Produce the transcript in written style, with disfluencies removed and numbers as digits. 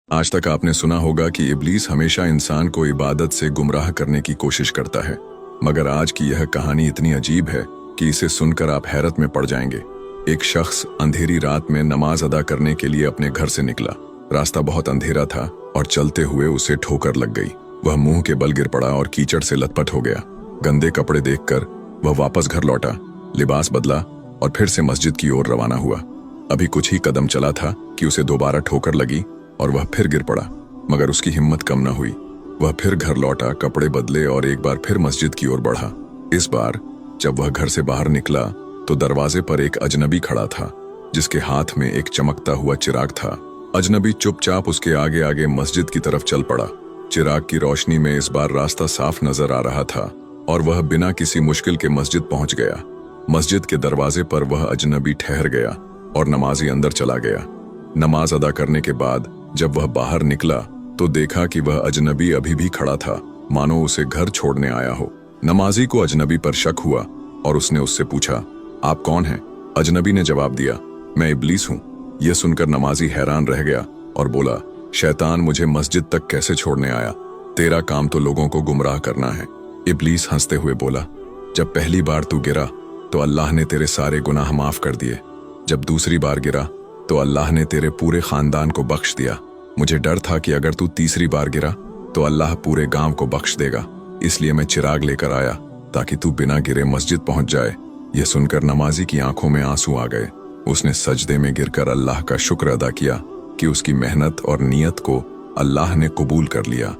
आज तक आपने सुना होगा कि इब्लीस हमेशा इंसान को इबादत से गुमराह करने की कोशिश करता है, मगर आज की यह कहानी इतनी अजीब है कि इसे सुनकर आप हैरत में पड़ जाएंगे। एक शख्स अंधेरी रात में नमाज अदा करने के लिए अपने घर से निकला। रास्ता बहुत अंधेरा था और चलते हुए उसे ठोकर लग गई। वह मुंह के बल गिर पड़ा और कीचड़ से लथपथ हो गया। गंदे कपड़े देखकर वह वापस घर लौटा, लिबास बदला और फिर से मस्जिद की ओर रवाना हुआ। अभी कुछ ही कदम चला था कि उसे दोबारा ठोकर लगी और वह फिर गिर पड़ा, मगर उसकी हिम्मत कम न हुई। वह फिर घर लौटा, कपड़े बदले और एक बार फिर मस्जिद की ओर बढ़ा। इस बार जब वह घर से बाहर निकला तो दरवाजे पर एक अजनबी खड़ा था, जिसके हाथ में एक चमकता हुआ चिराग था। अजनबी चुपचाप उसके आगे आगे मस्जिद की तरफ चल पड़ा। चिराग की रोशनी में इस बार रास्ता साफ नजर आ रहा था और वह बिना किसी मुश्किल के मस्जिद पहुंच गया। मस्जिद के दरवाजे पर वह अजनबी ठहर गया और नमाजी अंदर चला गया। नमाज अदा करने के बाद जब वह बाहर निकला तो देखा कि वह अजनबी अभी भी खड़ा था, मानो उसे घर छोड़ने आया हो। नमाजी को अजनबी पर शक हुआ और उसने उससे पूछा, आप कौन हैं? अजनबी ने जवाब दिया, मैं इब्लीस हूं। यह सुनकर नमाजी हैरान रह गया और बोला, शैतान मुझे मस्जिद तक कैसे छोड़ने आया? तेरा काम तो लोगों को गुमराह करना है। इब्लीस हंसते हुए बोला, जब पहली बार तू गिरा तो अल्लाह ने तेरे सारे गुनाह माफ कर दिए। जब दूसरी बार गिरा तो अल्लाह ने तेरे पूरे खानदान को बख्श दिया। मुझे डर था कि अगर तू तीसरी बार गिरा तो अल्लाह पूरे गांव को बख्श देगा, इसलिए मैं चिराग लेकर आया ताकि तू बिना गिरे मस्जिद पहुंच जाए। यह सुनकर नमाजी की आंखों में आंसू आ गए। उसने सजदे में गिरकर अल्लाह का शुक्र अदा किया कि उसकी मेहनत और नियत को अल्लाह ने कबूल कर लिया।